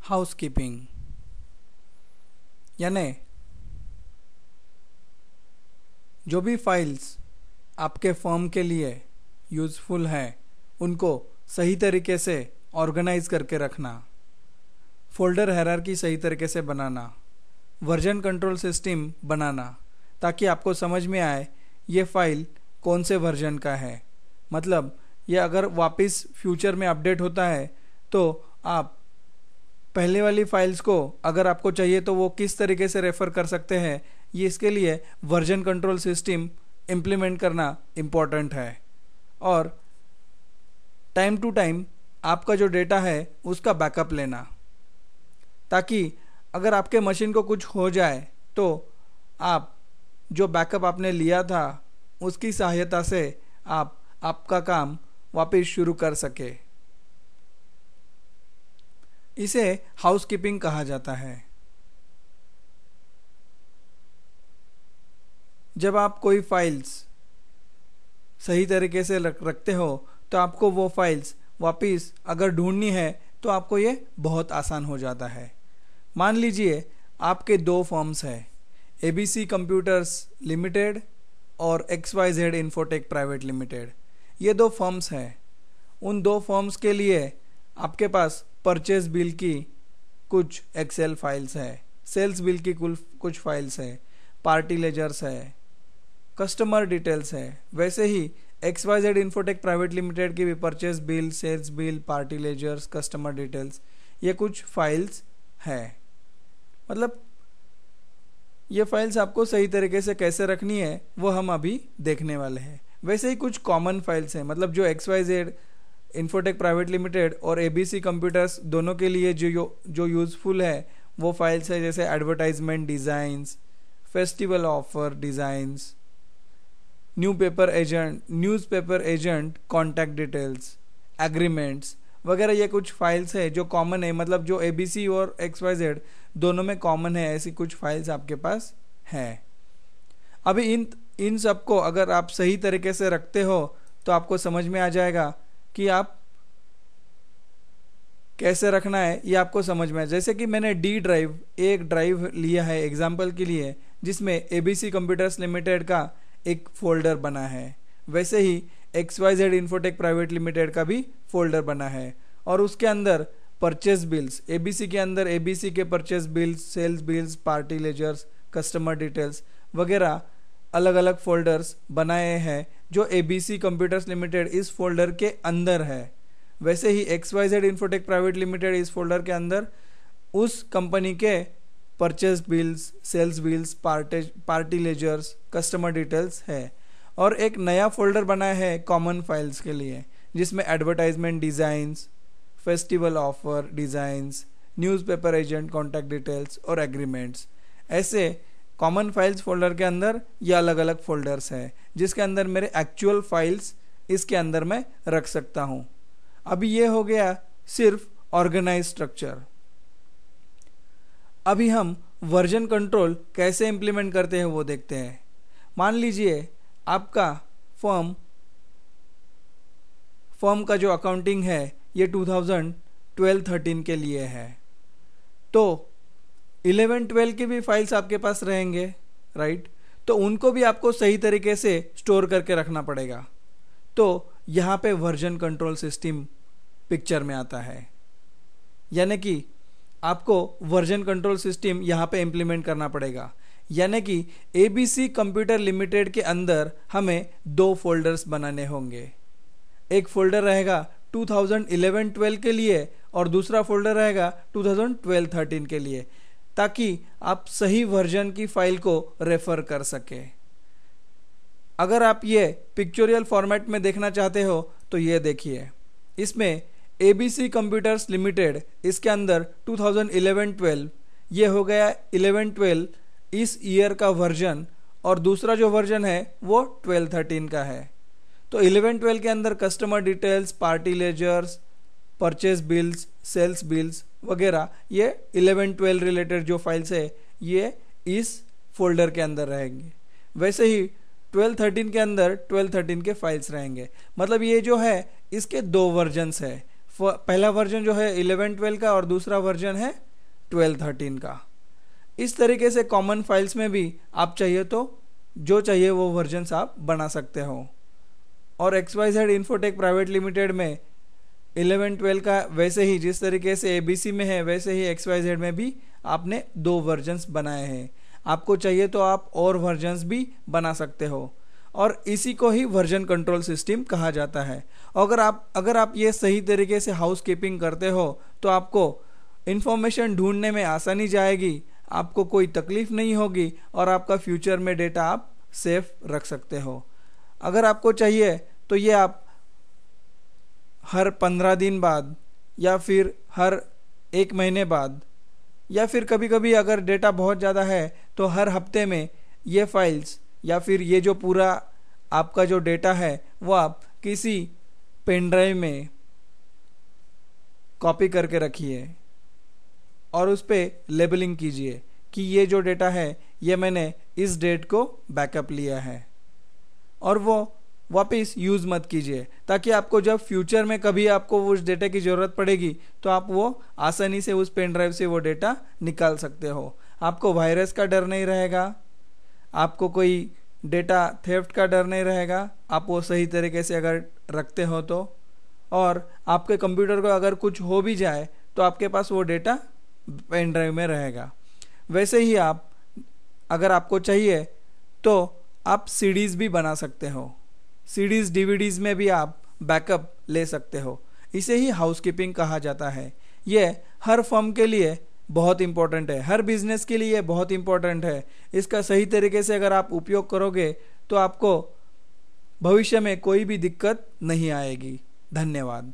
Housekeeping यानी जो भी फाइल्स आपके फर्म के लिए यूज़फुल है उनको सही तरीके से ऑर्गेनाइज करके रखना, फोल्डर हायरार्की सही तरीके से बनाना, वर्जन कंट्रोल सिस्टम बनाना ताकि आपको समझ में आए ये फाइल कौन से वर्जन का है। मतलब ये अगर वापस फ्यूचर में अपडेट होता है तो आप पहले वाली फाइल्स को अगर आपको चाहिए तो वो किस तरीके से रेफर कर सकते हैं। ये इसके लिए वर्जन कंट्रोल सिस्टम इम्प्लीमेंट करना इम्पोर्टेंट है। और टाइम टू टाइम आपका जो डेटा है उसका बैकअप लेना, ताकि अगर आपके मशीन को कुछ हो जाए तो आप जो बैकअप आपने लिया था उसकी सहायता से आप आपका काम वापस शुरू कर सके। इसे हाउसकीपिंग कहा जाता है। जब आप कोई फाइल्स सही तरीके से रखते हो तो आपको वो फाइल्स वापस अगर ढूंढनी है तो आपको ये बहुत आसान हो जाता है। मान लीजिए आपके दो फर्म्स हैं, एबीसी कंप्यूटर्स लिमिटेड और XYZ इन्फोटेक प्राइवेट लिमिटेड। ये दो फर्म्स हैं। उन दो फर्म्स के लिए आपके पास परचेज बिल की कुछ एक्सेल फाइल्स है, सेल्स बिल की कुछ फाइल्स है, पार्टी लेजर्स है, कस्टमर डिटेल्स है। वैसे ही XYZ इन्फोटेक प्राइवेट लिमिटेड की भी purchase bill, sales bill, party ledgers, customer details, ये कुछ फाइल्स है। मतलब ये फाइल्स आपको सही तरीके से कैसे रखनी है वो हम अभी देखने वाले हैं। वैसे ही कुछ कॉमन फाइल्स हैं, मतलब जो XYZ इन्फोटेक प्राइवेट लिमिटेड और ABC कंप्यूटर्स दोनों के लिए जो यूज़फुल है वो फाइल्स है, जैसे advertisement designs, festival offer designs, newspaper agent contact details, agreements वगैरह। ये कुछ फाइल्स है जो कॉमन है, मतलब जो ABC और XYZ दोनों में कॉमन है, ऐसी कुछ फाइल्स आपके पास हैं। अभी इन सबको अगर आप सही तरीके से रखते हो तो आपको समझ में आ जाएगा कि आप कैसे रखना है, ये आपको समझ में आए। जैसे कि मैंने एक ड्राइव लिया है एग्जाम्पल के लिए, जिसमें ABC कंप्यूटर्स लिमिटेड का एक फोल्डर बना है। वैसे ही XYZ इन्फोटेक प्राइवेट लिमिटेड का भी फोल्डर बना है और उसके अंदर परचेज बिल्स, ABC के अंदर ABC के purchase bills, sales bills, party ledgers, customer details वगैरह अलग अलग फोल्डर्स बनाए हैं जो ABC कंप्यूटर्स लिमिटेड इस फोल्डर के अंदर है। वैसे ही XYZ इन्फोटेक प्राइवेट लिमिटेड इस फोल्डर के अंदर उस कंपनी के purchase bills, sales bills, party ledgers, customer details है। और एक नया फोल्डर बनाया है कॉमन फाइल्स के लिए, जिसमें advertisement designs, festival offer designs, newspaper agent contact details और एग्रीमेंट्स। ऐसे कॉमन फाइल्स फोल्डर के अंदर ये अलग अलग फोल्डर्स है जिसके अंदर मेरे एक्चुअल फाइल्स इसके अंदर मैं रख सकता हूँ। अभी ये हो गया सिर्फ ऑर्गेनाइज स्ट्रक्चर। अभी हम वर्जन कंट्रोल कैसे इंप्लीमेंट करते हैं वो देखते हैं। मान लीजिए आपका फर्म का जो अकाउंटिंग है ये 2012-13 के लिए है, तो 11-12 के भी फाइल्स आपके पास रहेंगे, राइट? तो उनको भी आपको सही तरीके से स्टोर करके रखना पड़ेगा। तो यहाँ पे वर्जन कंट्रोल सिस्टम पिक्चर में आता है, यानी कि आपको वर्जन कंट्रोल सिस्टम यहाँ पे इम्प्लीमेंट करना पड़ेगा। यानी कि ABC कंप्यूटर लिमिटेड के अंदर हमें दो फोल्डर्स बनाने होंगे। एक फोल्डर रहेगा 2011-12 के लिए और दूसरा फोल्डर रहेगा 2012-13 के लिए, ताकि आप सही वर्जन की फाइल को रेफर कर सके। अगर आप ये पिक्चोरियल फॉर्मेट में देखना चाहते हो तो ये देखिए, इसमें ABC कंप्यूटर्स लिमिटेड इसके अंदर 2011-12 ये हो गया 11-12 इस ईयर का वर्जन, और दूसरा जो वर्जन है वो 12-13 का है। तो 11-12 के अंदर customer details, party ledgers, purchase bills, sales bills वगैरह, ये 11-12 रिलेटेड जो फाइल्स है ये इस फोल्डर के अंदर रहेंगे। वैसे ही 12-13 के अंदर 12-13 के फाइल्स रहेंगे। मतलब ये जो है इसके दो वर्जन्स है। पहला वर्जन जो है 11-12 का और दूसरा वर्जन है 12-13 का। इस तरीके से कॉमन फाइल्स में भी आप चाहिए तो जो चाहिए वो वर्जन्स आप बना सकते हो। और XYZ इन्फोटेक प्राइवेट लिमिटेड में 11-12 का वैसे ही जिस तरीके से ABC में है वैसे ही XYZ में भी आपने 2 वर्जन्स बनाए हैं। आपको चाहिए तो आप और वर्जन्स भी बना सकते हो और इसी को ही वर्जन कंट्रोल सिस्टम कहा जाता है। अगर आप ये सही तरीके से हाउसकीपिंग करते हो तो आपको इन्फॉर्मेशन ढूंढने में आसानी जाएगी, आपको कोई तकलीफ नहीं होगी और आपका फ्यूचर में डेटा आप सेफ रख सकते हो। अगर आपको चाहिए तो ये आप हर 15 दिन बाद या फिर हर 1 महीने बाद या फिर कभी कभी अगर डेटा बहुत ज़्यादा है तो हर हफ्ते में ये फाइल्स या फिर ये जो पूरा आपका जो डेटा है वो आप किसी पेन ड्राइव में कॉपी करके रखिए और उस पर लेबलिंग कीजिए कि ये जो डेटा है ये मैंने इस डेट को बैकअप लिया है और वो वापस यूज़ मत कीजिए, ताकि आपको जब फ्यूचर में कभी आपको उस डेटा की ज़रूरत पड़ेगी तो आप वो आसानी से उस पेन ड्राइव से वो डेटा निकाल सकते हो। आपको वायरस का डर नहीं रहेगा, आपको कोई डेटा थेफ्ट का डर नहीं रहेगा, आप वो सही तरीके से अगर रखते हो तो। और आपके कंप्यूटर को अगर कुछ हो भी जाए तो आपके पास वो डेटा पेन ड्राइव में रहेगा। वैसे ही आप अगर आपको चाहिए तो आप सीडीज़ भी बना सकते हो, सीडीज़ डीवीडीज़ में भी आप बैकअप ले सकते हो। इसे ही हाउसकीपिंग कहा जाता है। ये हर फर्म के लिए बहुत इंपॉर्टेंट है, हर बिजनेस के लिए बहुत इंपॉर्टेंट है। इसका सही तरीके से अगर आप उपयोग करोगे तो आपको भविष्य में कोई भी दिक्कत नहीं आएगी। धन्यवाद।